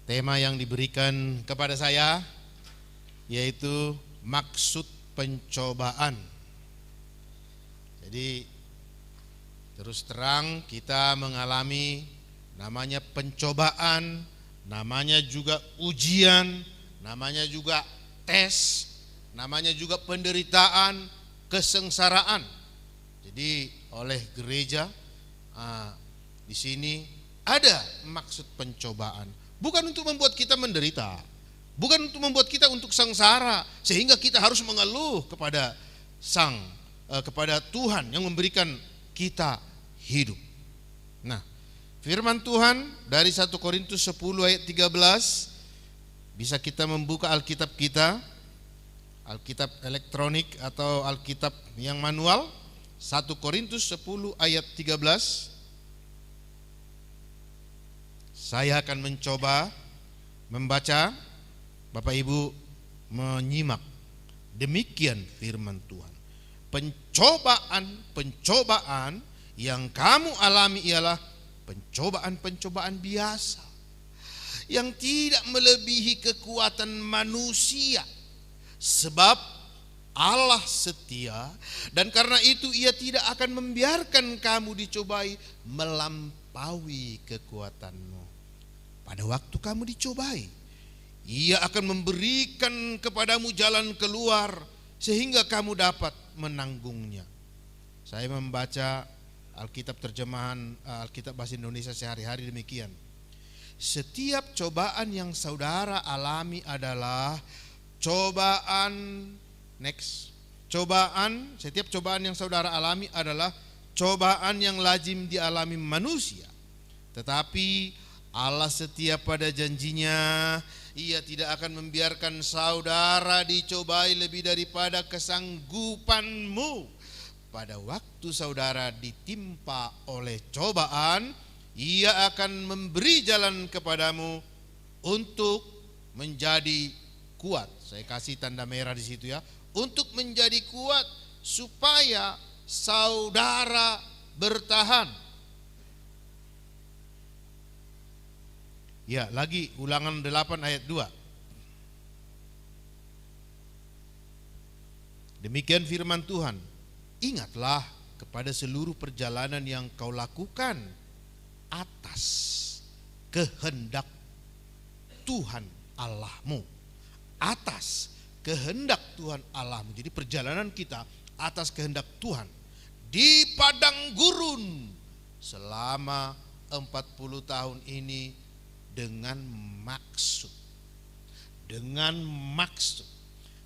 Tema yang diberikan kepada saya yaitu maksud pencobaan. Jadi terus terang kita mengalami namanya pencobaan, namanya juga ujian, namanya juga tes, namanya juga penderitaan, kesengsaraan. Jadi oleh gereja di sini ada maksud pencobaan, bukan untuk membuat kita menderita, bukan untuk membuat kita untuk sengsara sehingga kita harus mengeluh kepada kepada Tuhan yang memberikan kita hidup. Nah, firman Tuhan dari 1 Korintus 10 ayat 13, bisa kita membuka Alkitab kita, Alkitab elektronik atau Alkitab yang manual. 1 Korintus 10 ayat 13. Saya akan mencoba membaca, Bapak Ibu menyimak. Demikian firman Tuhan. Pencobaan yang kamu alami ialah pencobaan-pencobaan biasa yang tidak melebihi kekuatan manusia, sebab Allah setia, dan karena itu Ia tidak akan membiarkan kamu dicobai melampaui kekuatanmu. Pada waktu kamu dicobai, Ia akan memberikan kepadamu jalan keluar sehingga kamu dapat menanggungnya. Saya membaca Alkitab terjemahan Alkitab bahasa Indonesia sehari-hari demikian. Setiap cobaan yang saudara alami adalah setiap cobaan yang saudara alami adalah cobaan yang lazim dialami manusia. Tetapi Allah setia pada janjinya. Ia tidak akan membiarkan saudara dicobai lebih daripada kesanggupanmu. Pada waktu saudara ditimpa oleh cobaan, Ia akan memberi jalan kepadamu untuk menjadi kuat. Saya kasih tanda merah di situ ya. Untuk menjadi kuat supaya saudara bertahan. Ya, lagi Ulangan 8 ayat 2. Demikian firman Tuhan. Ingatlah kepada seluruh perjalanan yang kau lakukan atas kehendak Tuhan Allahmu. Atas kehendak Tuhan Allahmu. Jadi perjalanan kita atas kehendak Tuhan di padang gurun selama 40 tahun ini dengan maksud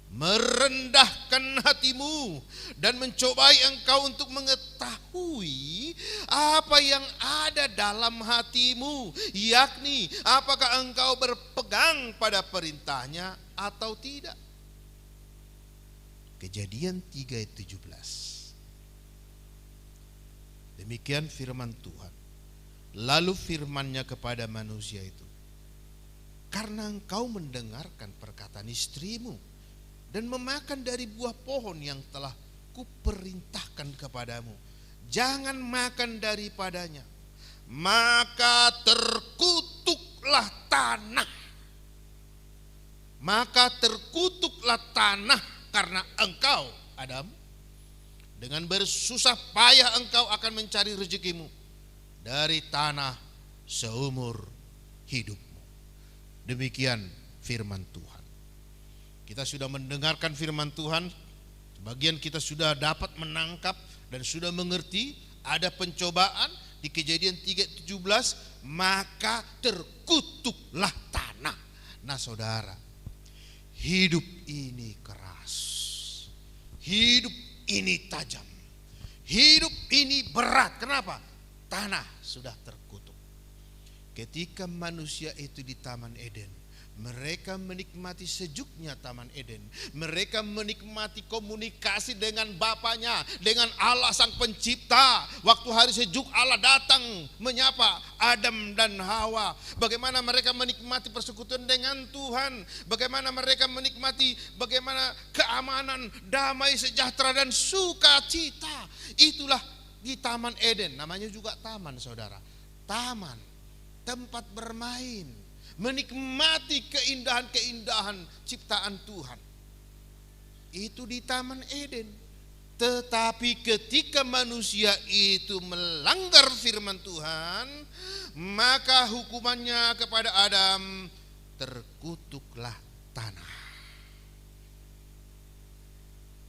merendahkan hatimu dan mencobai engkau untuk mengetahui apa yang ada dalam hatimu, yakni apakah engkau berpegang pada perintahnya atau tidak. Kejadian 3 ayat 17. Demikian firman Tuhan. Lalu firman-Nya kepada manusia itu, karena engkau mendengarkan perkataan istrimu dan memakan dari buah pohon yang telah kuperintahkan kepadamu, jangan makan daripadanya, maka terkutuklah tanah. Maka terkutuklah tanah karena engkau, Adam, dengan bersusah payah engkau akan mencari rezekimu dari tanah seumur hidupmu. Demikian firman Tuhan. Kita sudah mendengarkan firman Tuhan, sebagian kita sudah dapat menangkap dan sudah mengerti ada pencobaan di Kejadian 3:17, maka terkutuklah tanah. Nah saudara, hidup ini keras, hidup ini tajam, hidup ini berat. Kenapa? Tanah sudah terkutuk. Ketika manusia itu di Taman Eden, mereka menikmati sejuknya Taman Eden. Mereka menikmati komunikasi dengan Bapaknya, dengan Allah Sang Pencipta. Waktu hari sejuk Allah datang menyapa Adam dan Hawa. Bagaimana mereka menikmati persekutuan dengan Tuhan. Bagaimana mereka menikmati bagaimana keamanan, damai, sejahtera dan sukacita. Itulah di Taman Eden. Namanya juga taman saudara. Taman, tempat bermain. menikmati keindahan-keindahan ciptaan Tuhan. Itu di Taman Eden. Tetapi ketika manusia itu melanggar firman Tuhan, maka hukumannya kepada Adam, terkutuklah tanah.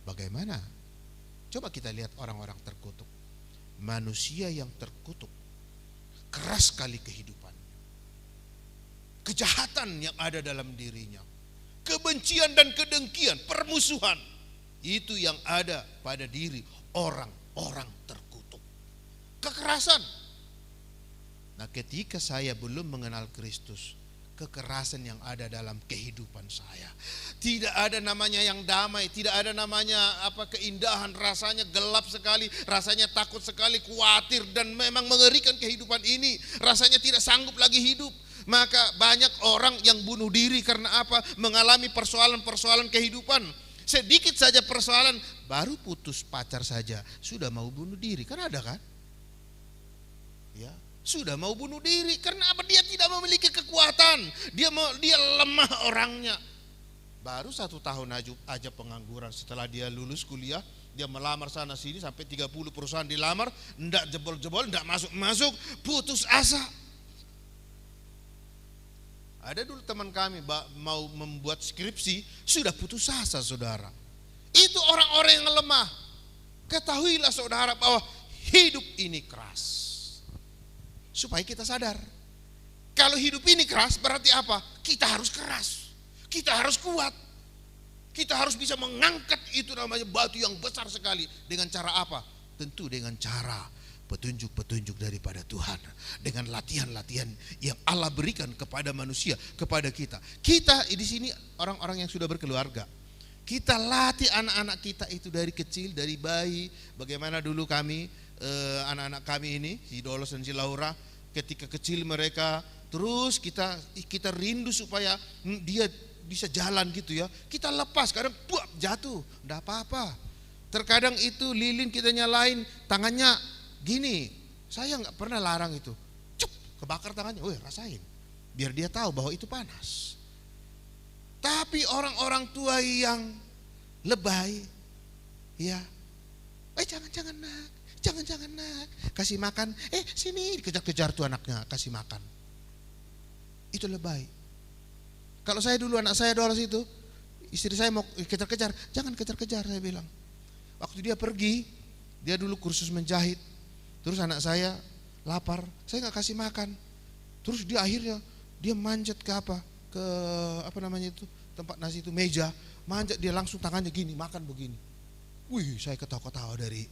Bagaimana? Coba kita lihat orang-orang terkutuk. Manusia yang terkutuk, keras sekali kehidupan. Kejahatan yang ada dalam dirinya, kebencian dan kedengkian, permusuhan, itu yang ada pada diri orang-orang terkutuk. Kekerasan. Nah, ketika saya belum mengenal Kristus, kekerasan yang ada dalam kehidupan saya, tidak ada namanya yang damai, tidak ada namanya keindahan, rasanya gelap sekali, rasanya takut sekali, khawatir dan memang mengerikan kehidupan ini, rasanya tidak sanggup lagi hidup. Maka banyak orang yang bunuh diri karena apa? Mengalami persoalan-persoalan kehidupan. Sedikit saja persoalan, baru putus pacar saja sudah mau bunuh diri. Kan ada kan? Ya, sudah mau bunuh diri karena apa? Dia tidak memiliki kekuatan. Dia lemah orangnya. Baru 1 tahun aja pengangguran. Setelah dia lulus kuliah, dia melamar sana sini sampai 30 perusahaan dilamar, enggak jebol-jebol, enggak masuk-masuk, putus asa. Ada dulu teman kami mau membuat skripsi, sudah putus asa, saudara. Itu orang-orang yang lemah. Ketahuilah saudara bahwa hidup ini keras. Supaya kita sadar, kalau hidup ini keras berarti apa? Kita harus keras, kita harus kuat, kita harus bisa mengangkat itu namanya batu yang besar sekali. Dengan cara apa? Tentu dengan cara petunjuk-petunjuk daripada Tuhan, dengan latihan-latihan yang Allah berikan kepada manusia, kepada kita. Kita di sini orang-orang yang sudah berkeluarga, kita latih anak-anak kita itu dari kecil, dari bayi. Bagaimana dulu kami, anak-anak kami ini, si Dolos dan si Laura, ketika kecil mereka, terus kita rindu supaya dia bisa jalan gitu ya. Kita lepas, kadang jatuh, enggak apa-apa. Terkadang itu lilin kita nyalain, tangannya gini, saya nggak pernah larang itu, kebakar tangannya, rasain, biar dia tahu bahwa itu panas. Tapi orang-orang tua yang lebay, ya, jangan nak, kasih makan, sini dikejar-kejar tuh anaknya, kasih makan, itu lebay. Kalau saya dulu anak saya Doros itu, istri saya mau kejar-kejar, jangan kejar-kejar, saya bilang. Waktu dia pergi, dia dulu kursus menjahit. Terus anak saya lapar, saya nggak kasih makan. Terus dia akhirnya dia manjat ke tempat nasi itu, meja, manjat, dia langsung tangannya gini, makan begini. Wih, saya ketawa-ketawa dari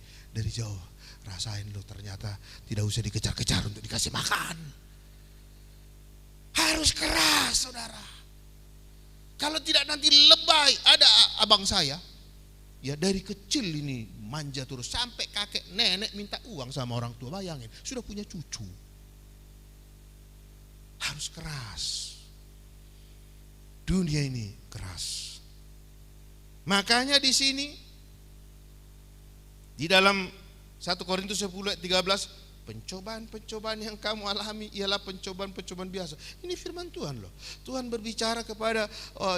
jauh. Rasain lo, ternyata tidak usah dikejar-kejar untuk dikasih makan. Harus keras, saudara. Kalau tidak nanti lebay. Ada abang saya, ya dari kecil ini manja terus, sampai kakek nenek minta uang sama orang tua. Bayangin, sudah punya cucu. Harus keras. Dunia ini keras. Makanya di sini di dalam 1 Korintus 10 ayat 13, pencobaan-pencobaan yang kamu alami ialah pencobaan-pencobaan biasa. Ini firman Tuhan loh. Tuhan berbicara kepada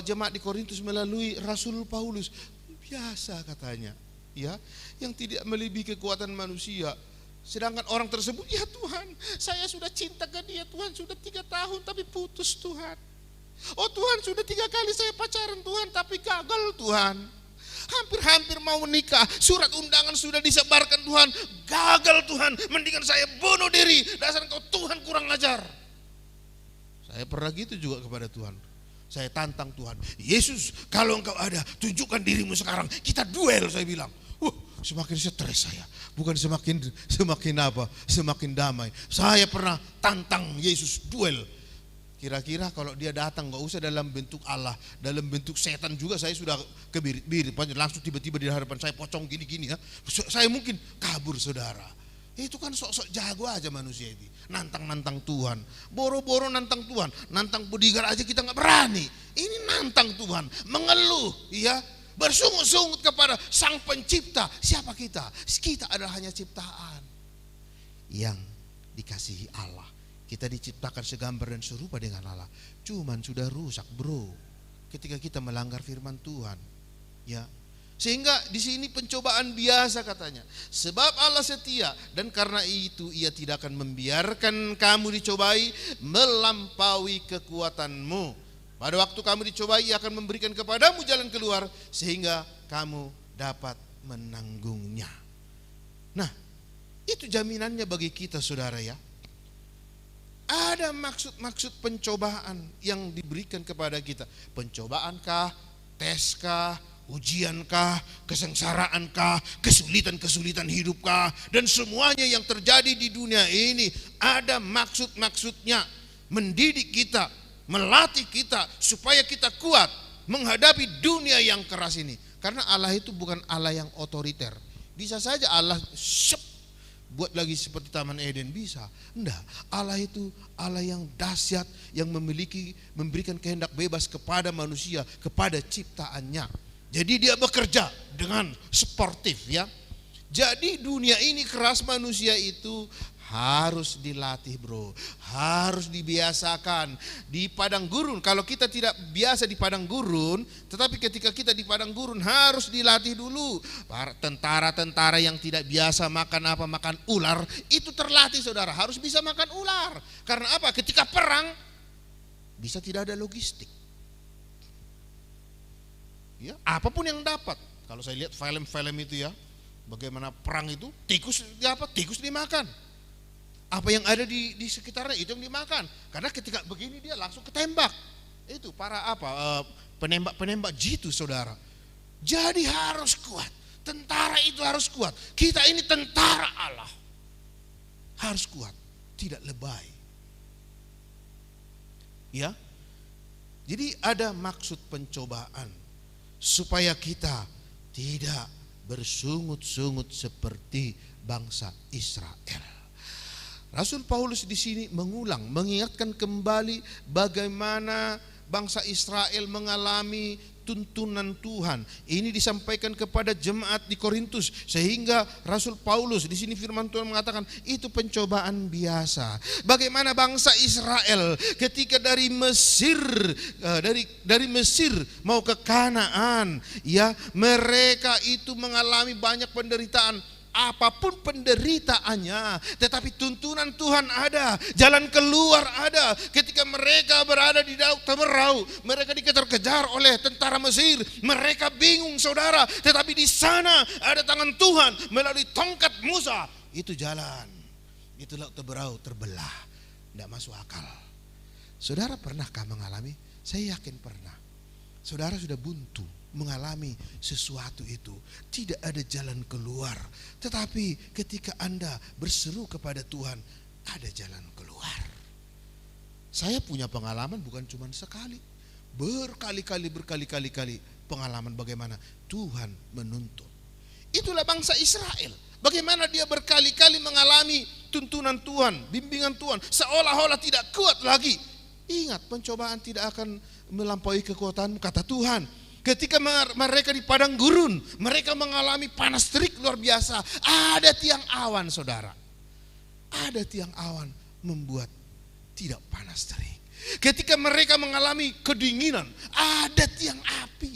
jemaat di Korintus melalui Rasul Paulus. Biasa katanya, ya, yang tidak melebihi kekuatan manusia. Sedangkan orang tersebut, ya Tuhan, saya sudah cinta ke dia Tuhan, sudah 3 tahun tapi putus Tuhan. Oh Tuhan, sudah 3 kali saya pacaran Tuhan, tapi gagal Tuhan. Hampir-hampir mau menikah, surat undangan sudah disebarkan Tuhan, gagal Tuhan. Mendingan saya bunuh diri, dasar engkau Tuhan kurang ajar. Saya pernah gitu juga kepada Tuhan. Saya tantang Tuhan, Yesus, kalau engkau ada, tunjukkan dirimu sekarang, kita duel, saya bilang. Semakin stres saya, bukan semakin damai. Saya pernah tantang Yesus duel. Kira-kira kalau dia datang, gak usah dalam bentuk Allah, dalam bentuk setan juga saya sudah kebiri-biri, langsung tiba-tiba di hadapan saya pocong gini-gini ya. Saya mungkin kabur, saudara. Itu kan sok-sok jago aja manusia itu, nantang-nantang Tuhan, boro-boro nantang Tuhan, nantang bodyguard aja kita nggak berani. Ini nantang Tuhan, mengeluh, ya, bersungut-sungut kepada Sang Pencipta. Siapa kita? Kita adalah hanya ciptaan yang dikasihi Allah, Kita diciptakan segambar dan serupa dengan Allah. Cuman sudah rusak, bro, ketika kita melanggar firman Tuhan. Ya. Sehingga di sini pencobaan biasa katanya. Sebab Allah setia dan karena itu Ia tidak akan membiarkan kamu dicobai melampaui kekuatanmu. Pada waktu kamu dicobai, Ia akan memberikan kepadamu jalan keluar sehingga kamu dapat menanggungnya. Nah, itu jaminannya bagi kita, saudara ya. Ada maksud-maksud pencobaan yang diberikan kepada kita. Pencobaankah, teskah, ujiankah, kesengsaraankah, kesulitan-kesulitan hidupkah, dan semuanya yang terjadi di dunia ini ada maksud-maksudnya, mendidik kita, melatih kita supaya kita kuat menghadapi dunia yang keras ini. Karena Allah itu bukan Allah yang otoriter. Bisa saja Allah buat lagi seperti Taman Eden, bisa. Enggak, Allah itu Allah yang dahsyat, yang memberikan kehendak bebas kepada manusia, kepada ciptaannya. Jadi dia bekerja dengan sportif ya. Jadi dunia ini keras, manusia itu harus dilatih, bro, harus dibiasakan. Di padang gurun, kalau kita tidak biasa di padang gurun, tetapi ketika kita di padang gurun harus dilatih dulu. Para tentara-tentara yang tidak biasa makan apa, makan ular, itu terlatih, saudara, harus bisa makan ular. Karena apa? Ketika perang bisa tidak ada logistik. Ya, apapun yang dapat. Kalau saya lihat film-film itu ya, bagaimana perang itu, tikus dimakan. Apa yang ada di sekitarnya itu yang dimakan. Karena ketika begini dia langsung ketembak. Itu para penembak-penembak jitu, saudara. Jadi harus kuat. Tentara itu harus kuat. Kita ini tentara Allah. Harus kuat, tidak lebay. Ya. Jadi ada maksud pencobaan supaya kita tidak bersungut-sungut seperti bangsa Israel. Rasul Paulus di sini mengingatkan kembali bagaimana bangsa Israel mengalami tuntunan Tuhan. Ini disampaikan kepada jemaat di Korintus, sehingga Rasul Paulus di sini firman Tuhan mengatakan itu pencobaan biasa. Bagaimana bangsa Israel ketika dari Mesir mau ke Kanaan, ya, mereka itu mengalami banyak penderitaan. Apapun penderitaannya, tetapi tuntunan Tuhan ada, jalan keluar ada. Ketika mereka berada di Laut Teberau, mereka dikejar-kejar oleh tentara Mesir. Mereka bingung, saudara, tetapi di sana ada tangan Tuhan melalui tongkat Musa. Itu jalan, itu Laut Teberau terbelah, tidak masuk akal. Saudara pernahkah mengalami? Saya yakin pernah. Saudara sudah buntu mengalami sesuatu itu, tidak ada jalan keluar. Tetapi ketika Anda berseru kepada Tuhan, ada jalan keluar. Saya punya pengalaman bukan cuma sekali, berkali-kali pengalaman bagaimana Tuhan menuntun. Itulah bangsa Israel. Bagaimana dia berkali-kali mengalami tuntunan Tuhan, bimbingan Tuhan, seolah-olah tidak kuat lagi. Ingat, pencobaan tidak akan melampaui kekuatanmu, kata Tuhan. Ketika mereka di padang gurun, mereka mengalami panas terik luar biasa. Ada tiang awan, saudara. Ada tiang awan membuat tidak panas terik. Ketika mereka mengalami kedinginan, ada tiang api.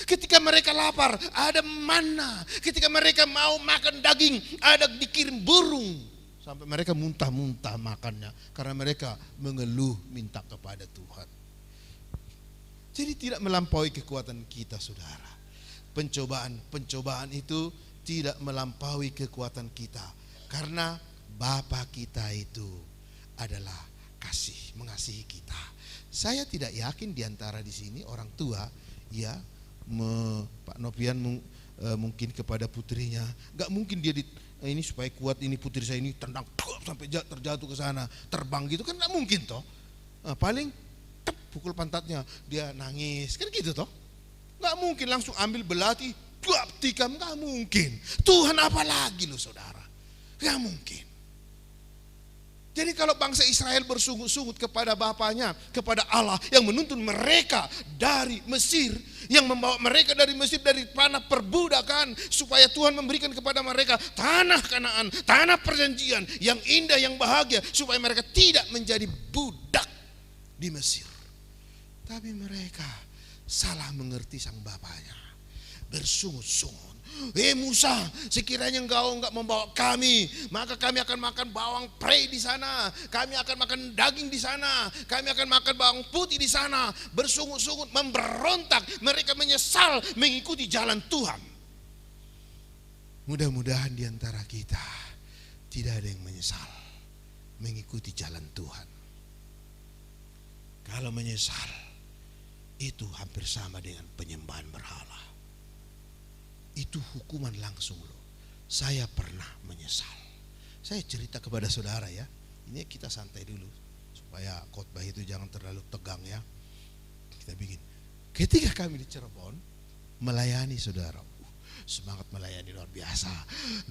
Ketika mereka lapar, ada mana. Ketika mereka mau makan daging, ada dikirim burung. Sampai mereka muntah-muntah makannya, karena mereka mengeluh minta kepada Tuhan. Jadi tidak melampaui kekuatan kita, saudara. Pencobaan itu tidak melampaui kekuatan kita. Karena Bapa kita itu adalah kasih, mengasihi kita. Saya tidak yakin diantara di sini orang tua, ya, Pak Nopian mungkin kepada putrinya, gak mungkin dia ini supaya kuat ini putri saya ini tendang sampai terjatuh ke sana, terbang gitu kan gak mungkin toh. Paling pukul pantatnya, dia nangis, kan gitu toh. Gak mungkin langsung ambil belati, tikam, gak mungkin. Tuhan apa lagi loh, saudara, gak mungkin. Jadi kalau bangsa Israel bersungut-sungut kepada bapaknya, kepada Allah yang menuntun mereka dari Mesir, yang membawa mereka dari Mesir dari tanah perbudakan, supaya Tuhan memberikan kepada mereka tanah Kanaan, tanah perjanjian yang indah, yang bahagia, supaya mereka tidak menjadi budak di Mesir. Tapi mereka salah mengerti sang bapaknya, bersungut-sungut. Musa, sekiranya engkau enggak membawa kami, maka kami akan makan bawang prei di sana, kami akan makan daging di sana, kami akan makan bawang putih di sana. Bersungut-sungut, memberontak, mereka menyesal mengikuti jalan Tuhan. Mudah-mudahan di antara kita tidak ada yang menyesal mengikuti jalan Tuhan. Kalau menyesal, itu hampir sama dengan penyembahan berhala. Itu hukuman langsung loh. Saya pernah menyesal. Saya cerita kepada saudara ya. Ini kita santai dulu supaya khotbah itu jangan terlalu tegang ya. Kita bikin. Ketika kami di Cirebon melayani saudara, semangat melayani luar biasa.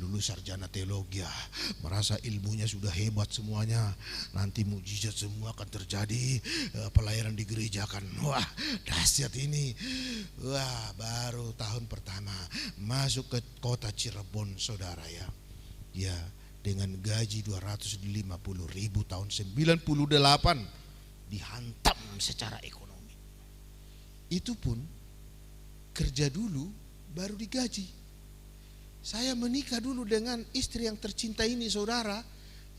Lulus sarjana teologi, merasa ilmunya sudah hebat semuanya. Nanti mukjizat semua akan terjadi. Pelayanan di gereja kan, wah dahsyat ini. Wah, baru tahun pertama masuk ke kota Cirebon saudara ya. Ya, dengan gaji 250.000 tahun 98 dihantam secara ekonomi. Itu pun kerja dulu baru digaji. Saya menikah dulu dengan istri yang tercinta ini saudara,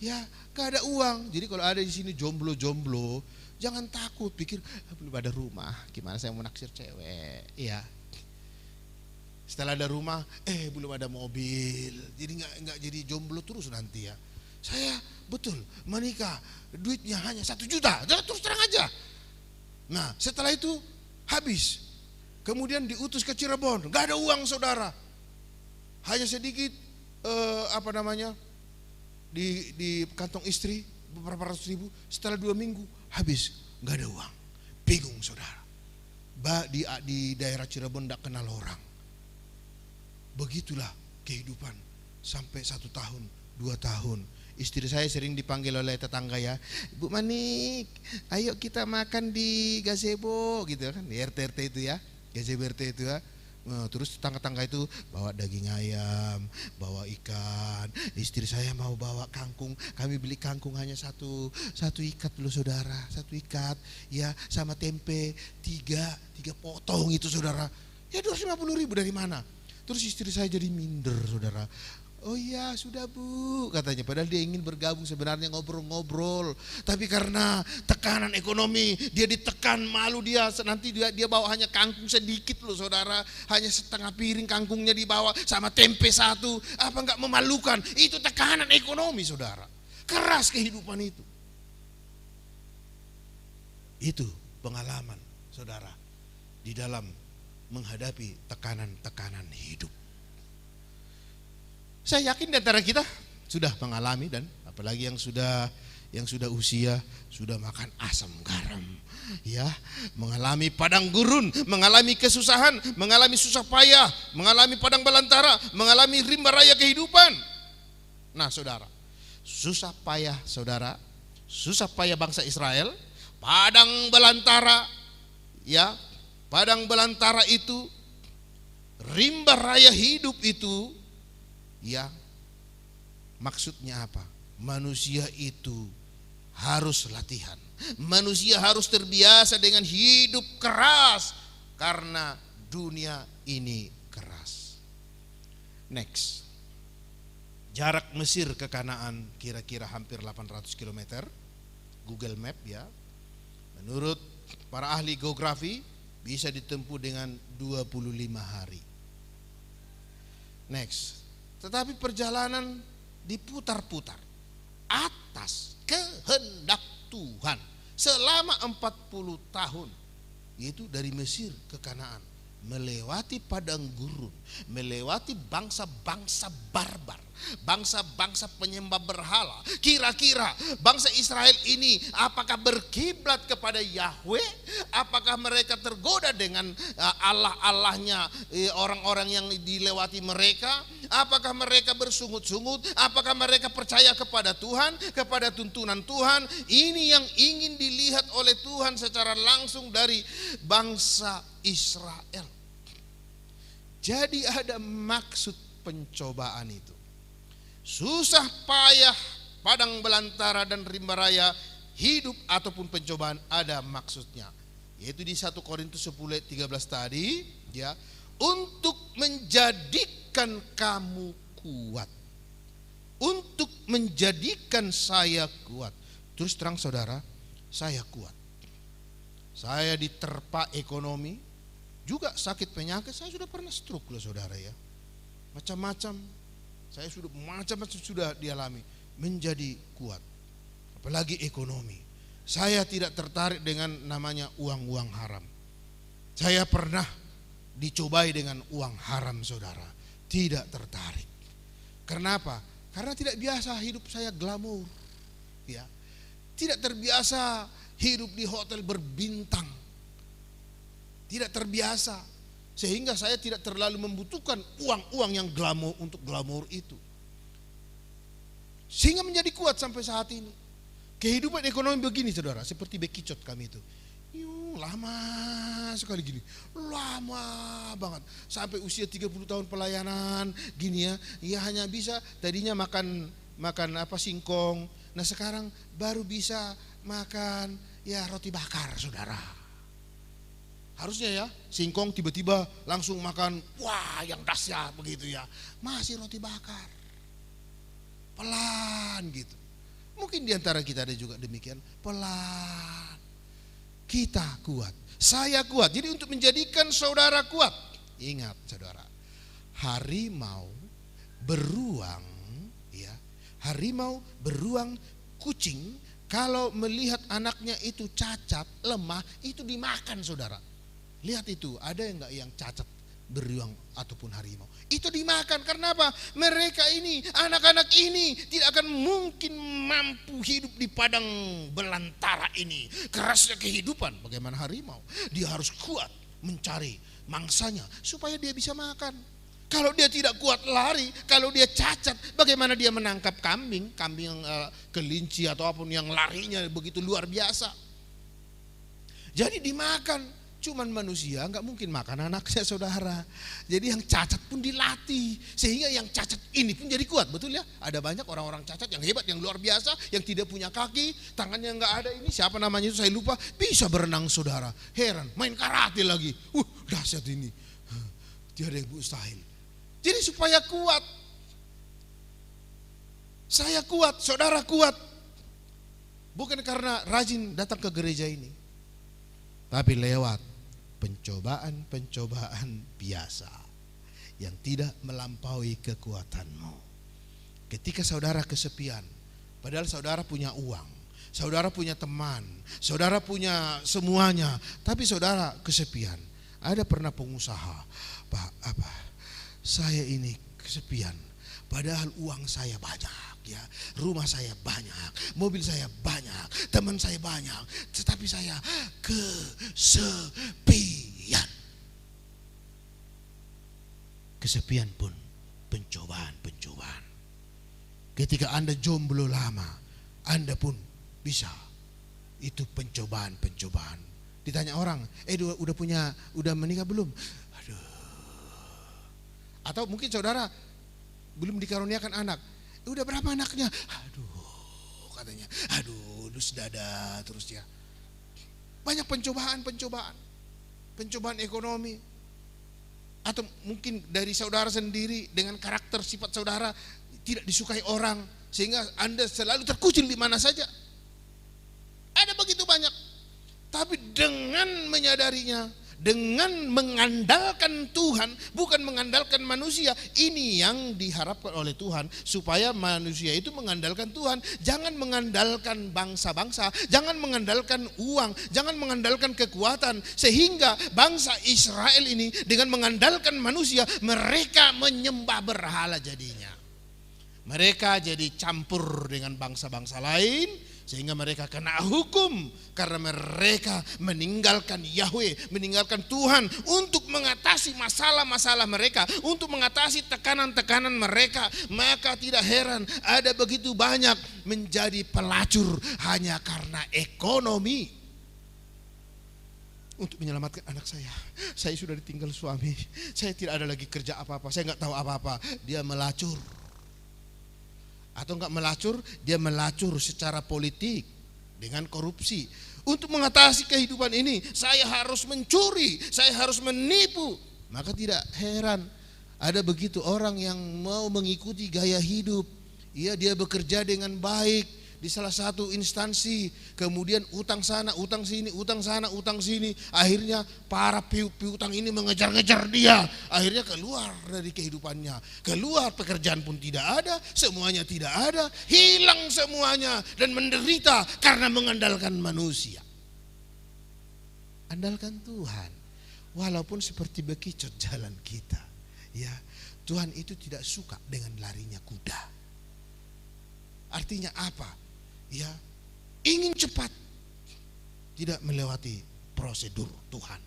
ya gak ada uang. Jadi kalau ada di sini jomblo-jomblo, jangan takut, pikir belum ada rumah, gimana saya mau naksir cewek, ya. Setelah ada rumah, belum ada mobil, jadi nggak jadi jomblo terus nanti ya. Saya betul menikah, duitnya hanya 1 juta, terus terang aja. Nah setelah itu habis. Kemudian diutus ke Cirebon, gak ada uang saudara, hanya sedikit di kantong istri beberapa ratus ribu. Setelah 2 minggu habis, gak ada uang, bingung saudara. Di daerah Cirebon gak kenal orang. Begitulah kehidupan sampai 1 tahun, 2 tahun. Istri saya sering dipanggil oleh tetangga ya, Bu Manik, ayo kita makan di gazebo gitu kan, di RT itu ya. GZBRT itu ya. Terus tetangga-tetangga itu bawa daging ayam, bawa ikan. Istri saya mau bawa kangkung, kami beli kangkung hanya satu ikat loh saudara, 1 ikat ya, sama tempe 3 potong itu saudara. Ya 250.000 dari mana? Terus istri saya jadi minder saudara. Oh iya sudah Bu katanya, padahal dia ingin bergabung sebenarnya, ngobrol-ngobrol, tapi karena tekanan ekonomi dia ditekan, malu dia, nanti dia bawa hanya kangkung sedikit loh saudara, hanya setengah piring kangkungnya dibawa sama tempe 1, apa enggak memalukan? Itu tekanan ekonomi saudara, keras kehidupan itu. Itu pengalaman saudara di dalam menghadapi tekanan-tekanan hidup. Saya yakin di antara kita sudah mengalami, dan apalagi yang sudah usia, sudah makan asam garam, ya, mengalami padang gurun, mengalami kesusahan, mengalami susah payah, mengalami padang belantara, mengalami rimba raya kehidupan. Nah, saudara, susah payah saudara, susah payah bangsa Israel, padang belantara, ya, padang belantara itu, rimba raya hidup itu. Ya, maksudnya apa? Manusia itu harus latihan. Manusia harus terbiasa dengan hidup keras karena dunia ini keras. Next. Jarak Mesir ke Kanaan kira-kira hampir 800 km. Google Map ya. Menurut para ahli geografi bisa ditempuh dengan 25 hari. Next. Tetapi perjalanan diputar-putar atas kehendak Tuhan selama 40 tahun, yaitu dari Mesir ke Kanaan, melewati padang gurun, melewati bangsa-bangsa barbar, bangsa-bangsa penyembah berhala. Kira-kira bangsa Israel ini apakah berkiblat kepada Yahweh? Apakah mereka tergoda dengan Allah-Allahnya orang-orang yang dilewati mereka? Apakah mereka bersungut-sungut? Apakah mereka percaya kepada Tuhan, kepada tuntunan Tuhan? Ini yang ingin dilihat oleh Tuhan secara langsung dari bangsa Israel. Jadi ada maksud pencobaan itu. Susah payah, padang belantara dan rimba raya, hidup ataupun pencobaan ada maksudnya. Yaitu di 1 Korintus 10 ayat 13 tadi, ya, untuk menjadikan kamu kuat. Untuk menjadikan saya kuat. Terus terang saudara, saya kuat. Saya diterpa ekonomi, juga sakit penyakit, saya sudah pernah stroke loh saudara ya. Macam-macam, saya sudah macam-macam sudah dialami. Menjadi kuat. Apalagi ekonomi. Saya tidak tertarik dengan namanya uang-uang haram. Saya pernah dicobai dengan uang haram saudara. Tidak tertarik. Kenapa? Karena tidak biasa hidup saya glamor. Ya. Tidak terbiasa hidup di hotel berbintang. Tidak terbiasa. Sehingga saya tidak terlalu membutuhkan uang-uang yang glamor untuk glamor itu. Sehingga menjadi kuat sampai saat ini. Kehidupan ekonomi begini saudara, seperti bekicot kami itu. Lama sekali gini, lama banget. Sampai usia 30 tahun pelayanan gini ya. Ya hanya bisa tadinya makan singkong. Nah sekarang baru bisa makan ya roti bakar saudara. Harusnya ya singkong tiba-tiba langsung makan, wah yang dahsyat begitu ya. Masih roti bakar. Pelan gitu. Mungkin diantara kita ada juga demikian, pelan. Kita kuat, saya kuat. Jadi untuk menjadikan saudara kuat, ingat saudara, harimau beruang, ya, harimau beruang kucing kalau melihat anaknya itu cacat, lemah, itu dimakan saudara. Lihat itu, ada enggak yang cacat beruang ataupun harimau? Itu dimakan. Karena apa? Mereka ini, anak-anak ini tidak akan mungkin mampu hidup di padang belantara ini. Kerasnya kehidupan. Bagaimana harimau? Dia harus kuat mencari mangsanya supaya dia bisa makan. Kalau dia tidak kuat lari, kalau dia cacat, bagaimana dia menangkap kambing yang kelinci atau apapun yang larinya begitu luar biasa. Jadi dimakan. Cuman manusia nggak mungkin makan anaknya saudara. Jadi yang cacat pun dilatih. Sehingga yang cacat ini pun jadi kuat. Betul ya? Ada banyak orang-orang cacat yang hebat, yang luar biasa. Yang tidak punya kaki, tangannya nggak ada ini. Siapa namanya itu saya lupa. Bisa berenang saudara. Heran, main karate lagi. Dahsyat ini. Tiada yang mustahil. Jadi supaya kuat. Saya kuat, saudara kuat. Bukan karena rajin datang ke gereja ini. Tapi lewat pencobaan biasa yang tidak melampaui kekuatanmu. Ketika saudara kesepian, padahal saudara punya uang, saudara punya teman, saudara punya semuanya, tapi saudara kesepian. Ada pernah pengusaha, Pak, saya ini kesepian, padahal uang saya banyak. Ya, rumah saya banyak, mobil saya banyak, teman saya banyak, tetapi saya kesepian. Kesepian pun pencobaan. Ketika Anda jomblo lama, Anda pun bisa. Itu pencobaan. Ditanya orang, udah menikah belum? Aduh. Atau mungkin saudara belum dikaruniakan anak. Udah berapa anaknya? Aduh, katanya. Aduh, dus dada terus ya. Banyak pencobaan. Pencobaan ekonomi. Atau mungkin dari saudara sendiri dengan karakter sifat saudara tidak disukai orang sehingga Anda selalu terkucil di mana saja. Ada begitu banyak. Tapi dengan menyadarinya, dengan mengandalkan Tuhan, bukan mengandalkan manusia. Ini yang diharapkan oleh Tuhan, supaya manusia itu mengandalkan Tuhan. Jangan mengandalkan bangsa-bangsa, jangan mengandalkan uang, jangan mengandalkan kekuatan. Sehingga bangsa Israel ini dengan mengandalkan manusia, mereka menyembah berhala jadinya. Mereka jadi campur dengan bangsa-bangsa lain, sehingga mereka kena hukum karena mereka meninggalkan Yahweh, meninggalkan Tuhan untuk mengatasi masalah-masalah mereka, untuk mengatasi tekanan-tekanan mereka. Maka tidak heran ada begitu banyak menjadi pelacur hanya karena ekonomi. Untuk menyelamatkan anak saya sudah ditinggal suami, saya tidak ada lagi kerja apa-apa, saya nggak tahu apa-apa. Dia melacur. Atau enggak melacur, dia melacur secara politik dengan korupsi. Untuk mengatasi kehidupan ini, saya harus mencuri, saya harus menipu. Maka tidak heran ada begitu orang yang mau mengikuti gaya hidup. Dia bekerja dengan baik di salah satu instansi, kemudian utang sana, utang sini, utang sana, utang sini. Akhirnya para piutang ini mengejar-ngejar dia. Akhirnya keluar dari kehidupannya, keluar, pekerjaan pun tidak ada, semuanya tidak ada, hilang semuanya dan menderita karena mengandalkan manusia. Andalkan Tuhan. Walaupun seperti bekicot jalan kita, ya, Tuhan itu tidak suka dengan larinya kuda. Artinya apa? Ya, ingin cepat, tidak melewati prosedur Tuhan,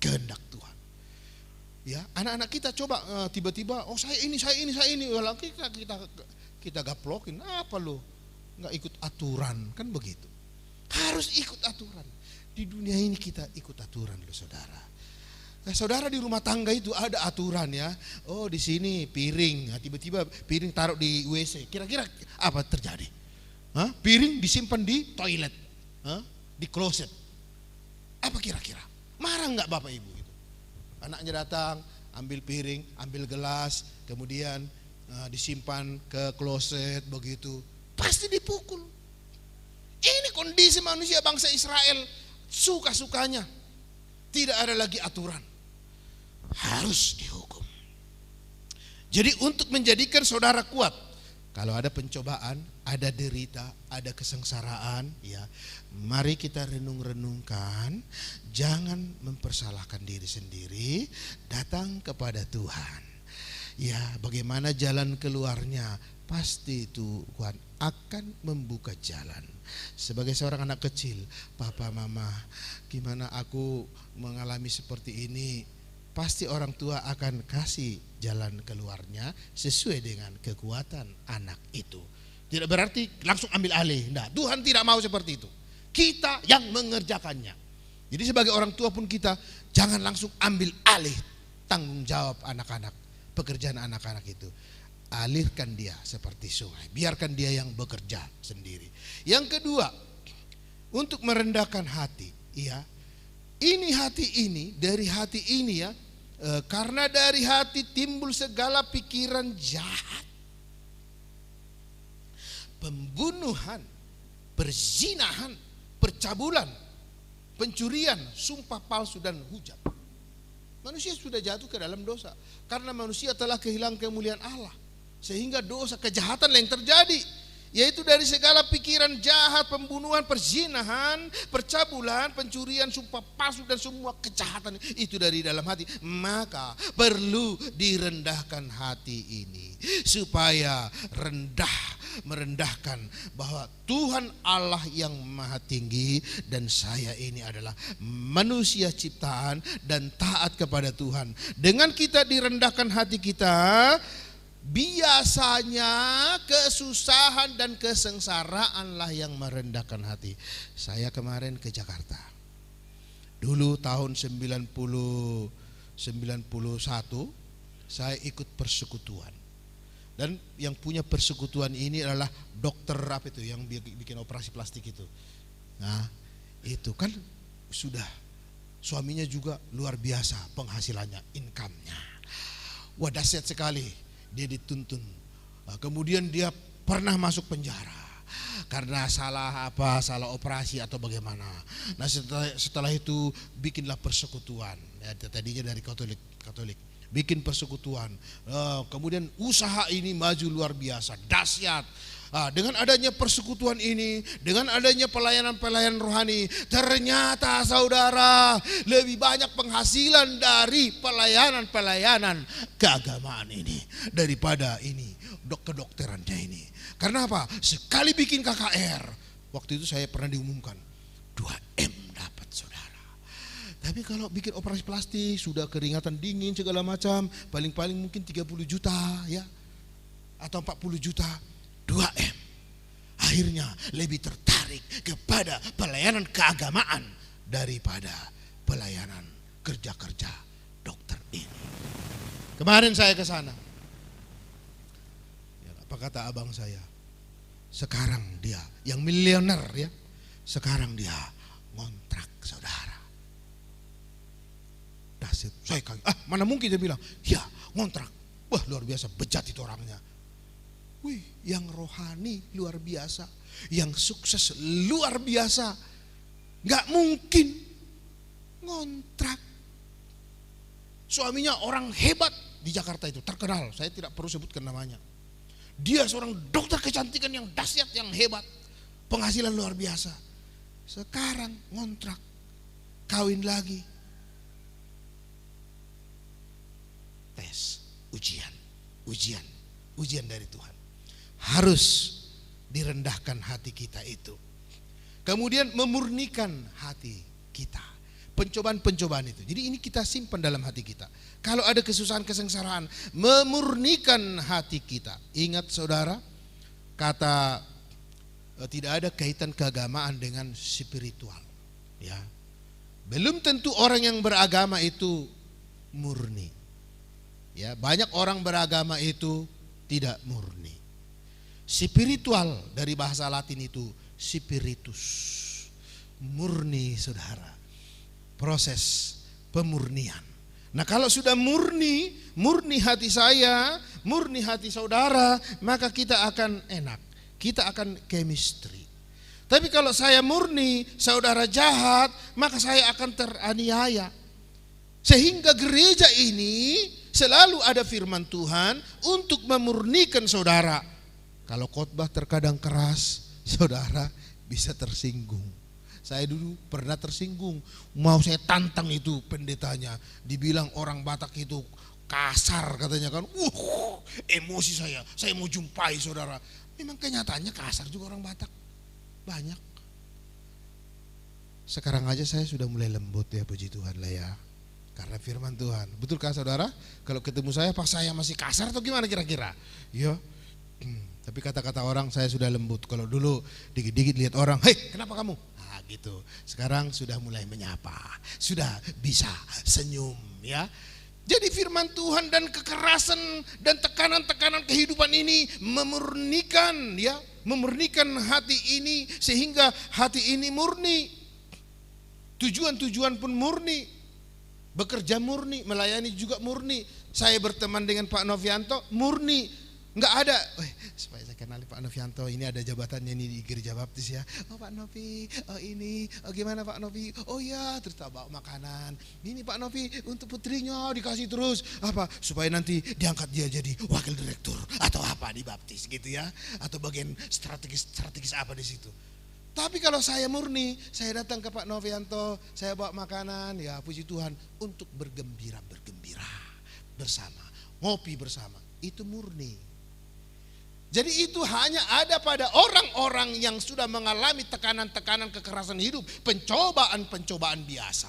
kehendak Tuhan. Ya, anak-anak kita coba tiba-tiba, saya ini. Walau kita gaplokin, apa lo? Nggak ikut aturan, kan begitu. Harus ikut aturan. Di dunia ini kita ikut aturan loh, saudara. Nah, saudara, di rumah tangga itu ada aturan, ya. Oh, di sini piring, nah, tiba-tiba piring taruh di WC. Kira-kira apa terjadi? Piring disimpan di toilet, di kloset. Apa kira-kira? Marah nggak bapak ibu itu? Anaknya datang, ambil piring, ambil gelas, kemudian disimpan ke kloset begitu. Pasti dipukul. Ini kondisi manusia bangsa Israel, suka-sukanya. Tidak ada lagi aturan. Harus dihukum. Jadi untuk menjadikan saudara kuat, kalau ada pencobaan, ada derita, ada kesengsaraan, ya, mari kita renung-renungkan, jangan mempersalahkan diri sendiri, datang kepada Tuhan. Ya, bagaimana jalan keluarnya? Pasti Tuhan akan membuka jalan. Sebagai seorang anak kecil, papa mama, gimana aku mengalami seperti ini? Pasti orang tua akan kasih jalan keluarnya sesuai dengan kekuatan anak itu. Tidak berarti langsung ambil alih. Nah, Tuhan tidak mau seperti itu. Kita yang mengerjakannya. Jadi sebagai orang tua pun kita jangan langsung ambil alih tanggung jawab anak-anak, pekerjaan anak-anak itu. Alirkan dia seperti sungai. Biarkan dia yang bekerja sendiri. Yang kedua, untuk merendahkan hati, ya. Ini hati ini, dari hati ini, ya. Karena dari hati timbul segala pikiran jahat, pembunuhan, perzinahan, percabulan, pencurian, sumpah palsu dan hujat. Manusia sudah jatuh ke dalam dosa karena manusia telah kehilangan kemuliaan Allah, sehingga dosa kejahatan yang terjadi, yaitu dari segala pikiran jahat, pembunuhan, perzinahan, percabulan, pencurian, sumpah palsu dan semua kejahatan itu dari dalam hati. Maka perlu direndahkan hati ini supaya merendahkan bahwa Tuhan Allah yang maha tinggi dan saya ini adalah manusia ciptaan dan taat kepada Tuhan. Dengan kita direndahkan hati kita, biasanya kesusahan dan kesengsaraanlah yang merendahkan hati. Saya kemarin ke Jakarta. Dulu tahun 91 saya ikut persekutuan. Dan yang punya persekutuan ini adalah dokter apa itu yang bikin operasi plastik itu. Nah, itu kan sudah suaminya juga luar biasa penghasilannya, income-nya. Wah, dahsyat sekali. Dia dituntun, kemudian dia pernah masuk penjara karena salah operasi atau bagaimana. Nah, setelah itu bikinlah persekutuan, ya, tadinya dari Katolik, bikin persekutuan. Kemudian usaha ini maju luar biasa, dahsyat. Dengan adanya persekutuan ini, dengan adanya pelayanan rohani, ternyata saudara lebih banyak penghasilan dari pelayanan keagamaan ini daripada ini kedokterannya ini. Karena apa? Sekali bikin KKR, waktu itu saya pernah diumumkan 2M dapat saudara. Tapi kalau bikin operasi plastik sudah keringatan dingin segala macam, paling-paling mungkin 30 juta ya, atau 40 juta. 2M akhirnya lebih tertarik kepada pelayanan keagamaan daripada pelayanan kerja-kerja dokter ini. Kemarin saya ke sana. Ya, apa kata abang saya? Sekarang dia yang miliuner ya. Sekarang dia ngontrak saudara. Dasyat. Saya kaget. Mana mungkin dia bilang, "Ya, ngontrak." Wah, luar biasa bejat itu orangnya. Wih, yang rohani luar biasa, yang sukses luar biasa. Gak mungkin ngontrak. Suaminya orang hebat di Jakarta itu, terkenal, saya tidak perlu sebutkan namanya. Dia seorang dokter kecantikan yang dahsyat, yang hebat, penghasilan luar biasa. Sekarang ngontrak, kawin lagi. Tes, ujian dari Tuhan. Harus direndahkan hati kita itu. Kemudian memurnikan hati kita. Pencobaan-pencobaan itu. Jadi ini kita simpan dalam hati kita. Kalau ada kesusahan, kesengsaraan, memurnikan hati kita. Ingat saudara, kata tidak ada kaitan keagamaan dengan spiritual. Ya, belum tentu orang yang beragama itu murni. Ya, banyak orang beragama itu tidak murni. Spiritual dari bahasa Latin itu spiritus, murni saudara. Proses pemurnian. Nah, kalau sudah murni hati saya, murni hati saudara, maka kita akan enak. Kita akan chemistry. Tapi kalau saya murni, saudara jahat, maka saya akan teraniaya. Sehingga gereja ini selalu ada firman Tuhan untuk memurnikan saudara. Kalau khotbah terkadang keras, saudara bisa tersinggung. Saya dulu pernah tersinggung, mau saya tantang itu pendetanya, dibilang orang Batak itu kasar katanya kan. Emosi saya mau jumpai saudara. Memang kenyataannya kasar juga orang Batak, banyak. Sekarang aja saya sudah mulai lembut ya, puji Tuhan lah ya, karena firman Tuhan. Betulkah saudara? Kalau ketemu saya, pas saya masih kasar atau gimana kira-kira? Ya. Tapi kata-kata orang saya sudah lembut. Kalau dulu dikit-dikit lihat orang, "Hei, kenapa kamu?" Nah, gitu. Sekarang sudah mulai menyapa, sudah bisa senyum ya. Jadi firman Tuhan dan kekerasan dan tekanan-tekanan kehidupan ini memurnikan ya, memurnikan hati ini sehingga hati ini murni. Tujuan-tujuan pun murni. Bekerja murni, melayani juga murni. Saya berteman dengan Pak Novianto murni. Enggak ada, supaya saya kenali Pak Novianto, ini ada jabatannya ini di Gereja Baptis ya. Oh Pak Novi, oh ini, oh gimana Pak Novi? Oh ya, terus bawa makanan. Ini Pak Novi untuk putrinya dikasih terus apa? Supaya nanti diangkat dia jadi wakil direktur atau apa di Baptis gitu ya, atau bagian strategis apa di situ. Tapi kalau saya murni, saya datang ke Pak Novianto, saya bawa makanan, ya puji Tuhan, untuk bergembira bersama, ngopi bersama, itu murni. Jadi itu hanya ada pada orang-orang yang sudah mengalami tekanan-tekanan kekerasan hidup, pencobaan-pencobaan biasa.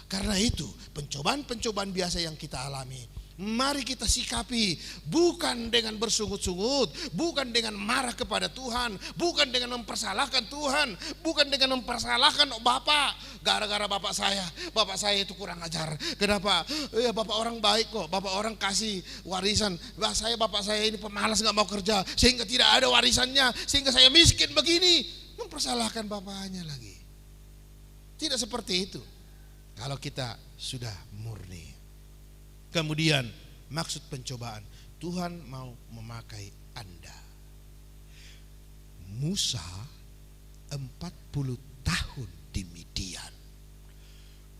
Karena itu pencobaan-pencobaan biasa yang kita alami, mari kita sikapi bukan dengan bersungut-sungut, bukan dengan marah kepada Tuhan, bukan dengan mempersalahkan Tuhan, bukan dengan mempersalahkan Bapak. Gara-gara bapak saya itu kurang ajar. Kenapa? Ya Bapak orang baik kok, Bapak orang kasih warisan. Bapak saya ini pemalas gak mau kerja, sehingga tidak ada warisannya, sehingga saya miskin begini. Mempersalahkan bapaknya lagi. Tidak seperti itu. Kalau kita sudah murni. Kemudian maksud pencobaan, Tuhan mau memakai Anda. Musa 40 tahun di Midian.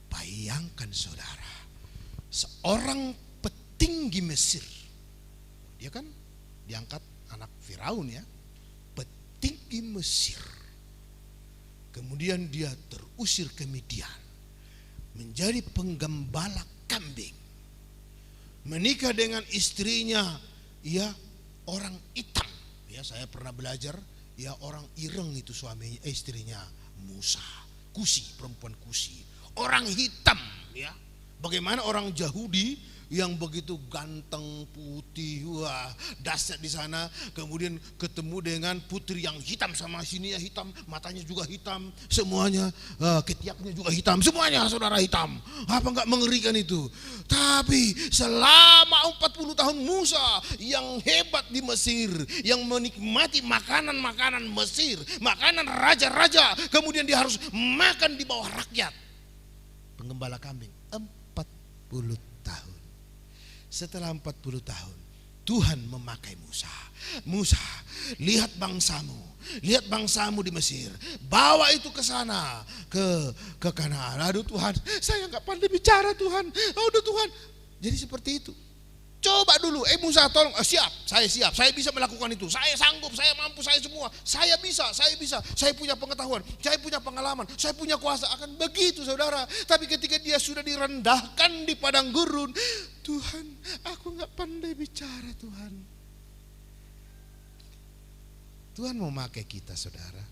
Bayangkan saudara, seorang petinggi Mesir. Dia kan diangkat anak Firaun ya, petinggi Mesir. Kemudian dia terusir ke Midian, menjadi penggembala kambing. Menikah dengan istrinya ya orang hitam. Ya, saya pernah belajar Ya orang ireng itu suaminya, istrinya Musa, Kusi, perempuan Kusi, orang hitam ya. Bagaimana orang Yahudi yang begitu ganteng putih, wah dahsyat di sana, kemudian ketemu dengan putri yang hitam, sama sini ya hitam, matanya juga hitam, semuanya ketiaknya juga hitam, semuanya saudara hitam. Apa enggak mengerikan itu? Tapi selama 40 tahun Musa yang hebat di Mesir, yang menikmati makanan-makanan Mesir, makanan raja-raja, kemudian dia harus makan di bawah rakyat penggembala kambing 40 tahun. Setelah 40 tahun Tuhan memakai Musa. Musa, lihat bangsamu di Mesir, bawa itu ke sana, ke Kanaan. Aduh Tuhan, saya nggak pandai bicara Tuhan. Aduh Tuhan. Jadi seperti itu. Coba dulu, Musa tolong, siap, saya bisa melakukan itu, saya sanggup, saya mampu, saya semua, saya bisa, saya punya pengetahuan, saya punya pengalaman, saya punya kuasa, akan begitu saudara. Tapi ketika dia sudah direndahkan di padang gurun, Tuhan, aku nggak pandai bicara Tuhan. Tuhan mau pakai kita saudara.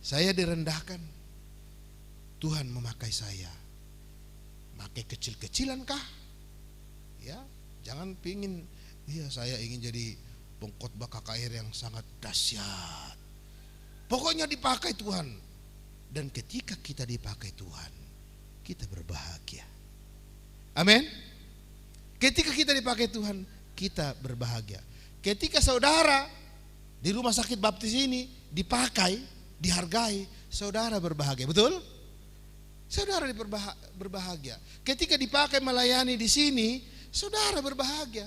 Saya direndahkan, Tuhan memakai saya. Pakai kecil-kecilan kah? Ya, jangan pingin, iya saya ingin jadi pengkhotbah KKR yang sangat dahsyat. Pokoknya dipakai Tuhan. Dan ketika kita dipakai Tuhan, kita berbahagia. Amin. Ketika kita dipakai Tuhan, kita berbahagia. Ketika saudara di rumah sakit baptis ini dipakai, dihargai, saudara berbahagia, betul? Saudara berbahagia. Ketika dipakai melayani di sini, saudara berbahagia.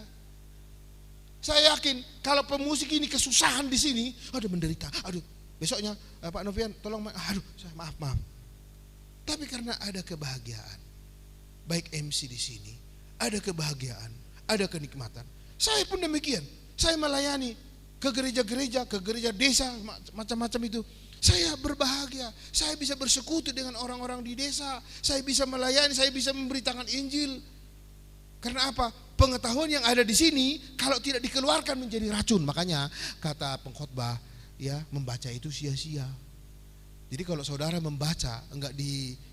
Saya yakin kalau pemusik ini kesusahan di sini, aduh menderita, aduh besoknya Pak Novian tolong, aduh maaf. Tapi karena ada kebahagiaan, baik MC di sini, ada kebahagiaan, ada kenikmatan. Saya pun demikian. Saya melayani ke gereja-gereja, ke gereja desa, macam-macam itu. Saya berbahagia, saya bisa bersekutu dengan orang-orang di desa, saya bisa melayani, saya bisa memberitakan Injil. Karena apa? Pengetahuan yang ada di sini kalau tidak dikeluarkan menjadi racun. Makanya kata pengkhotbah, ya membaca itu sia-sia. Jadi kalau saudara membaca enggak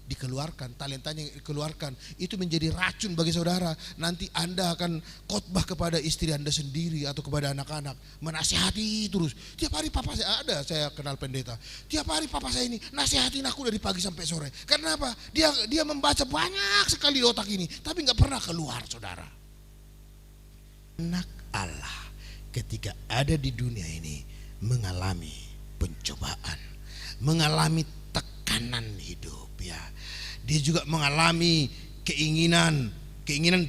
dikeluarkan, talentanya dikeluarkan, itu menjadi racun bagi saudara. Nanti Anda akan khotbah kepada istri Anda sendiri atau kepada anak-anak, menasihati terus. Tiap hari papa saya kenal pendeta. Tiap hari papa saya ini nasihatin aku dari pagi sampai sore. Karena apa? Dia membaca banyak sekali di otak ini, tapi enggak pernah keluar saudara. Anak Allah ketika ada di dunia ini mengalami pencobaan, mengalami tekanan hidup ya. Dia juga mengalami keinginan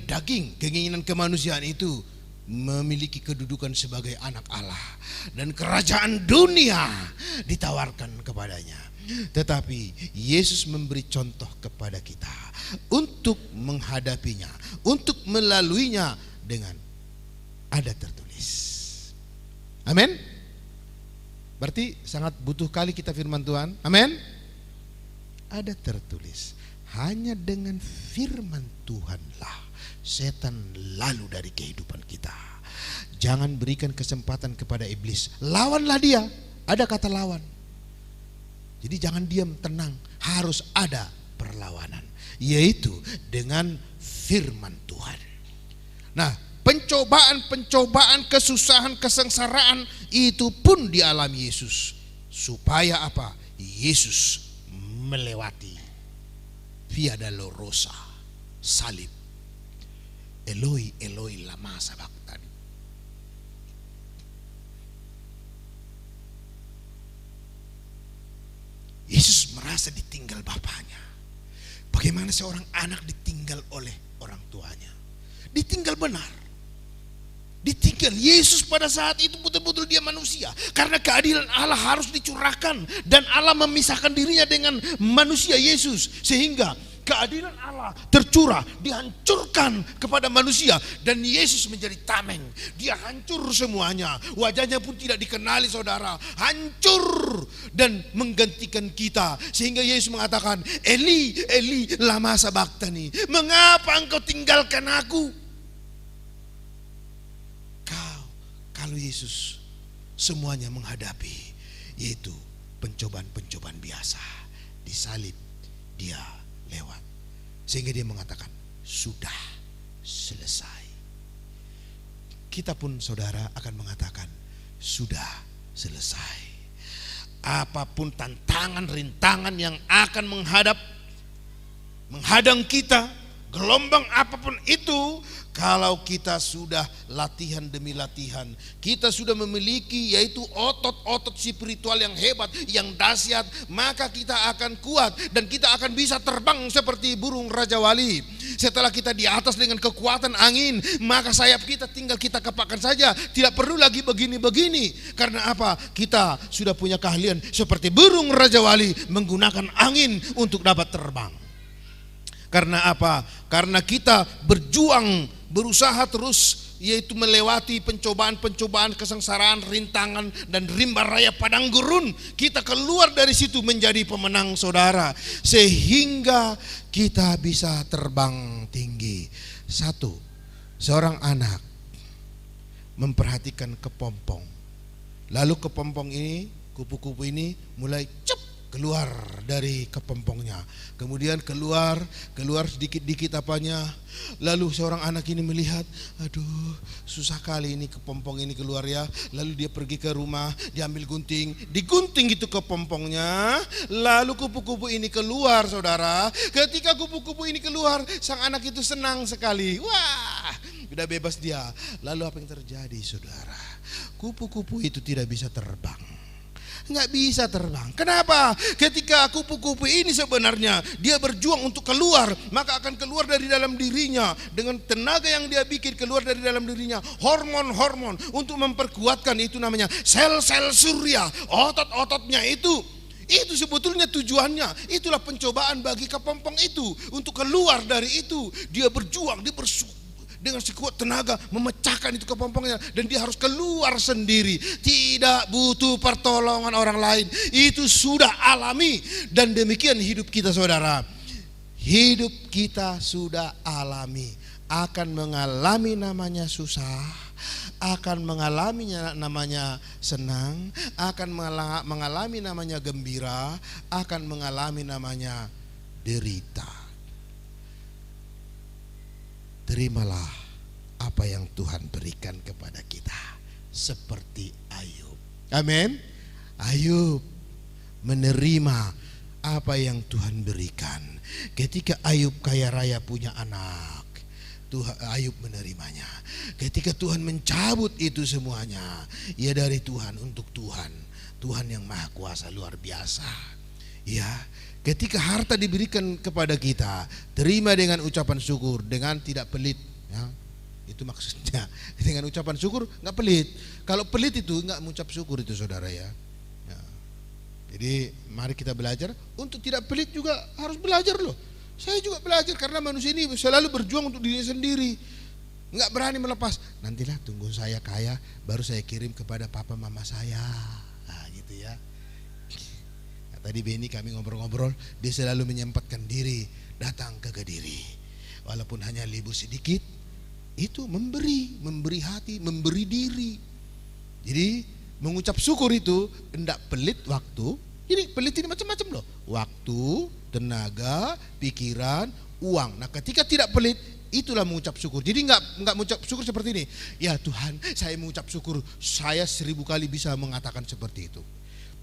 daging, keinginan kemanusiaan itu memiliki kedudukan sebagai anak Allah dan kerajaan dunia ditawarkan kepadanya. Tetapi Yesus memberi contoh kepada kita untuk menghadapinya, untuk melaluinya dengan ada tertulis. Amin. Berarti sangat butuh kali kita firman Tuhan. Amin. Ada tertulis, hanya dengan firman Tuhanlah setan lalu dari kehidupan kita. Jangan berikan kesempatan kepada iblis. Lawanlah dia. Ada kata lawan. Jadi jangan diam, tenang. Harus ada perlawanan, yaitu dengan firman Tuhan. Nah, pencobaan, kesusahan, kesengsaraan itu pun dialami Yesus. Supaya apa? Yesus melewati via dolorosa, salib. Eloi, Eloi, lama sabachthani. Yesus merasa ditinggal bapaknya. Bagaimana seorang anak ditinggal oleh orang tuanya? Ditinggal benar. Ditinggal. Yesus pada saat itu betul-betul dia manusia. Karena keadilan Allah harus dicurahkan. Dan Allah memisahkan dirinya dengan manusia Yesus. Sehingga keadilan Allah tercurah, dihancurkan kepada manusia. Dan Yesus menjadi tameng. Dia hancur semuanya. Wajahnya pun tidak dikenali saudara. Hancur dan menggantikan kita. Sehingga Yesus mengatakan, Eli, Eli, lama sabachthani. Mengapa engkau tinggalkan aku? Kalau Yesus semuanya menghadapi, yaitu pencobaan-pencobaan biasa. Disalib dia lewat, sehingga dia mengatakan sudah selesai. Kita pun saudara akan mengatakan sudah selesai. Apapun tantangan, rintangan yang akan menghadang kita, gelombang apapun itu, kalau kita sudah latihan demi latihan, kita sudah memiliki yaitu otot-otot spiritual yang hebat, yang dahsyat, maka kita akan kuat dan kita akan bisa terbang seperti burung Raja Wali. Setelah kita di atas dengan kekuatan angin, maka sayap kita tinggal kita kepakkan saja, tidak perlu lagi begini-begini. Karena apa? Kita sudah punya keahlian seperti burung Raja Wali menggunakan angin untuk dapat terbang. Karena apa? Karena kita berjuang, berusaha terus, yaitu melewati pencobaan-pencobaan, kesengsaraan, rintangan, dan rimba raya padang gurun. Kita keluar dari situ menjadi pemenang saudara, sehingga kita bisa terbang tinggi. Satu, seorang anak memperhatikan kepompong. Lalu kepompong ini, kupu-kupu ini mulai keluar dari kepompongnya, kemudian keluar sedikit-dikit apanya. Lalu seorang anak ini melihat, aduh susah kali ini kepompong ini keluar ya. Lalu dia pergi ke rumah, diambil gunting, digunting gitu kepompongnya. Lalu kupu-kupu ini keluar saudara. Ketika kupu-kupu ini keluar, sang anak itu senang sekali. Wah, udah bebas dia. Lalu apa yang terjadi saudara? Kupu-kupu itu tidak bisa terbang. Nggak bisa terbang. Kenapa? Ketika kupu-kupu ini sebenarnya dia berjuang untuk keluar, maka akan keluar dari dalam dirinya dengan tenaga yang dia bikin, keluar dari dalam dirinya hormon-hormon untuk memperkuatkan, itu namanya sel-sel surya, otot-ototnya itu sebetulnya tujuannya. Itulah pencobaan bagi kepompong itu, untuk keluar dari itu. Dia berjuang, dia dengan sekuat tenaga memecahkan itu kepompongnya, dan dia harus keluar sendiri, tidak butuh pertolongan orang lain. Itu sudah alami. Dan demikian hidup kita saudara. Hidup kita sudah alami, akan mengalami namanya susah, akan mengalami namanya senang, akan mengalami namanya gembira, akan mengalami namanya derita. Terimalah apa yang Tuhan berikan kepada kita, seperti Ayub. Amin. Ayub menerima apa yang Tuhan berikan. Ketika Ayub kaya raya punya anak, Ayub menerimanya. Ketika Tuhan mencabut itu semuanya, ya dari Tuhan untuk Tuhan. Tuhan yang maha kuasa luar biasa. Ya, ketika harta diberikan kepada kita, terima dengan ucapan syukur, dengan tidak pelit. Ya, itu maksudnya. Dengan ucapan syukur nggak pelit. Kalau pelit itu nggak mengucap syukur itu saudara ya. Ya. Jadi mari kita belajar untuk tidak pelit, juga harus belajar loh. Saya juga belajar karena manusia ini selalu berjuang untuk dirinya sendiri. Nggak berani melepas. Nantilah tunggu saya kaya, baru saya kirim kepada papa mama saya. Nah gitu ya. Tadi Beni kami ngobrol-ngobrol, dia selalu menyempatkan diri datang ke Kediri. Walaupun hanya libur sedikit, itu memberi hati, memberi diri. Jadi mengucap syukur itu hendak pelit waktu. Ini pelit ini macam-macam loh. Waktu, tenaga, pikiran, uang. Nah ketika tidak pelit, itulah mengucap syukur. Jadi enggak mengucap syukur seperti ini. Ya Tuhan, saya mengucap syukur, saya 1000 kali bisa mengatakan seperti itu.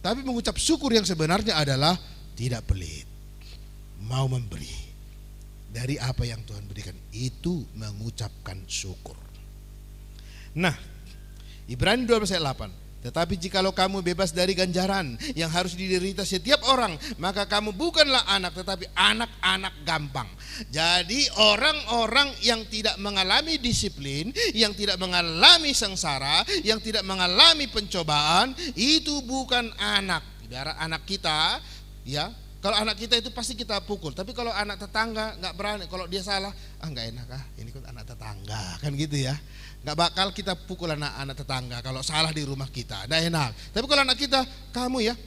Tapi mengucap syukur yang sebenarnya adalah tidak pelit, mau memberi dari apa yang Tuhan berikan. Itu mengucapkan syukur. Nah, Ibrani 12 ayat 8. Tetapi jikalau kamu bebas dari ganjaran yang harus diderita setiap orang, maka kamu bukanlah anak, tetapi anak-anak gampang. Jadi orang-orang yang tidak mengalami disiplin, yang tidak mengalami sengsara, yang tidak mengalami pencobaan, itu bukan anak. Ibarat anak kita, ya, kalau anak kita itu pasti kita pukul. Tapi kalau anak tetangga nggak berani. Kalau dia salah, nggak enak ini kan anak tetangga, kan gitu ya. Nggak bakal kita pukul anak-anak tetangga kalau salah di rumah kita, nggak enak. Tapi kalau anak kita, kamu ya,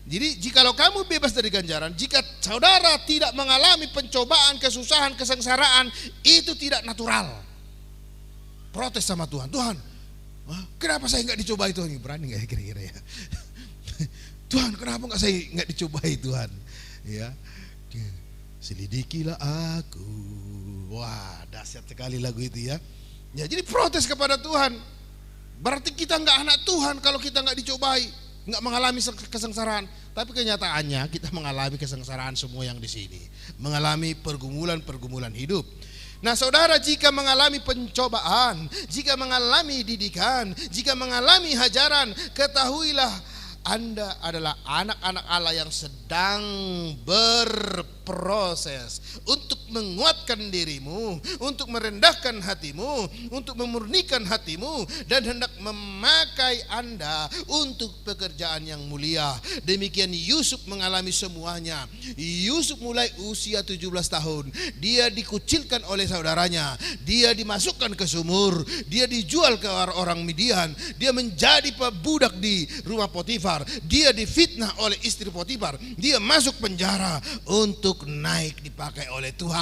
Jadi jikalau kamu bebas dari ganjaran, jika saudara tidak mengalami pencobaan, kesusahan, kesengsaraan, itu tidak natural. Protes sama Tuhan. Tuhan, Kenapa saya nggak dicobai Tuhan? Berani nggak ya kira-kira ya? Tuhan, kenapa nggak saya nggak dicobai Tuhan? Ya, selidikilah aku. Wah, dahsyat sekali lagu itu ya. Ya, jadi protes kepada Tuhan. Berarti kita nggak anak Tuhan kalau kita nggak dicobai, nggak mengalami kesengsaraan. Tapi kenyataannya kita mengalami kesengsaraan semua yang di sini, mengalami pergumulan-pergumulan hidup. Nah saudara, jika mengalami pencobaan, jika mengalami didikan, jika mengalami hajaran, ketahuilah Anda adalah anak-anak Allah yang sedang berproses untuk menguatkan dirimu, untuk merendahkan hatimu, untuk memurnikan hatimu, dan hendak memakai Anda untuk pekerjaan yang mulia. Demikian Yusuf mengalami semuanya. Yusuf mulai usia 17 tahun, dia dikucilkan oleh saudaranya, dia dimasukkan ke sumur, dia dijual ke orang Midian, dia menjadi budak di rumah Potifar, dia difitnah oleh istri Potifar, dia masuk penjara untuk naik dipakai oleh Tuhan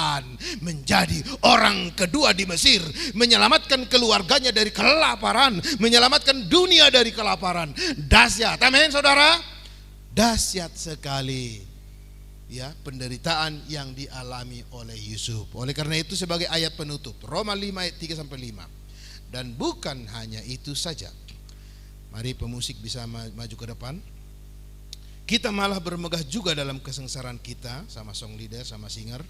menjadi orang kedua di Mesir, menyelamatkan keluarganya dari kelaparan, menyelamatkan dunia dari kelaparan. Dahsyat, amin saudara, dahsyat sekali ya penderitaan yang dialami oleh Yusuf. Oleh karena itu sebagai ayat penutup, Roma 5 ayat 3-5. Dan bukan hanya itu saja. Mari pemusik bisa maju ke depan. Kita malah bermegah juga dalam kesengsaraan kita, sama song leader, sama singer.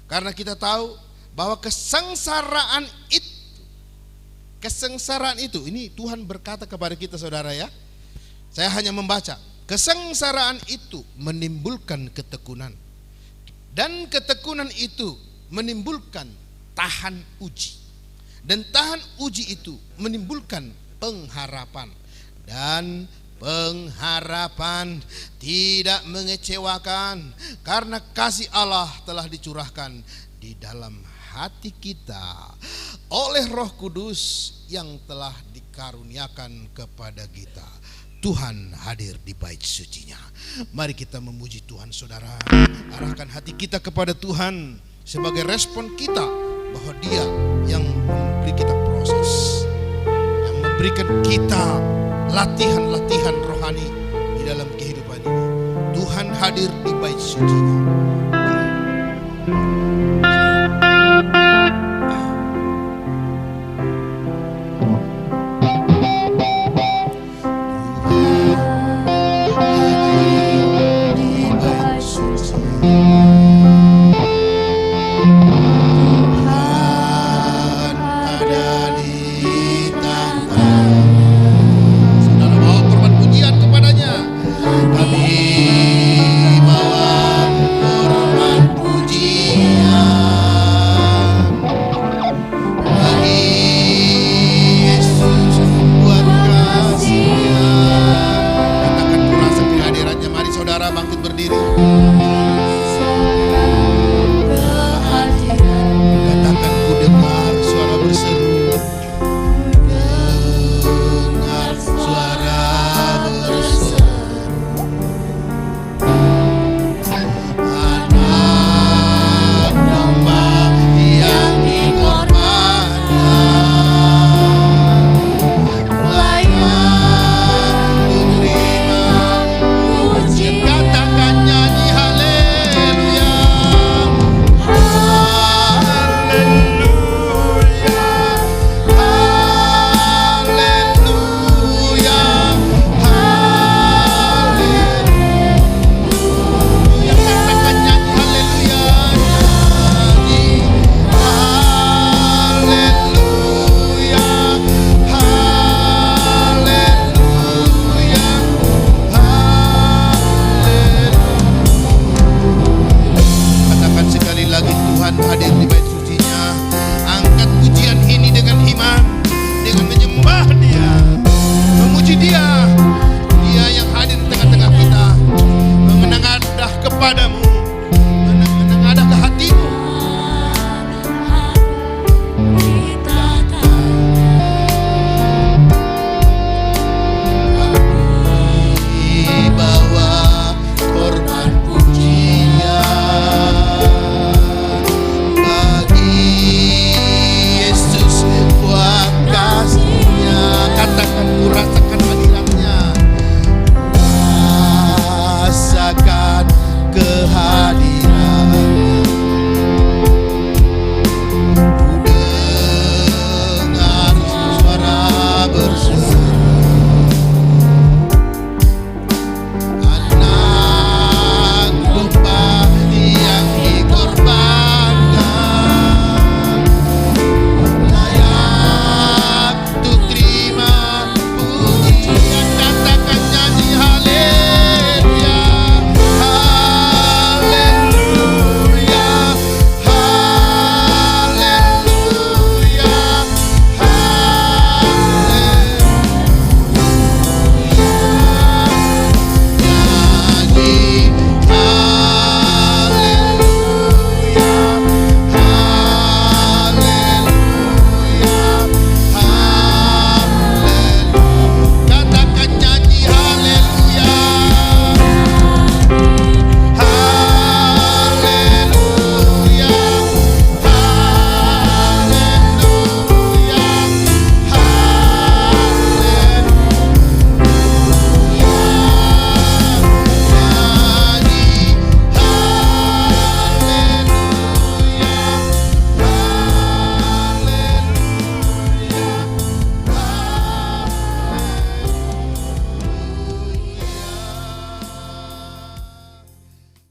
Karena kita tahu bahwa kesengsaraan itu, ini Tuhan berkata kepada kita saudara ya. Saya hanya membaca. Kesengsaraan itu menimbulkan ketekunan. Dan ketekunan itu menimbulkan tahan uji. Dan tahan uji itu menimbulkan pengharapan. Dan pengharapan tidak mengecewakan karena kasih Allah telah dicurahkan di dalam hati kita oleh Roh Kudus yang telah dikaruniakan kepada kita. Tuhan hadir di bait sucinya. Mari kita memuji Tuhan saudara. Arahkan hati kita kepada Tuhan sebagai respon kita bahwa Dia yang memberi kita proses, yang memberikan kita latihan-latihan rohani di dalam kehidupan ini. Tuhan hadir di bait sucinya.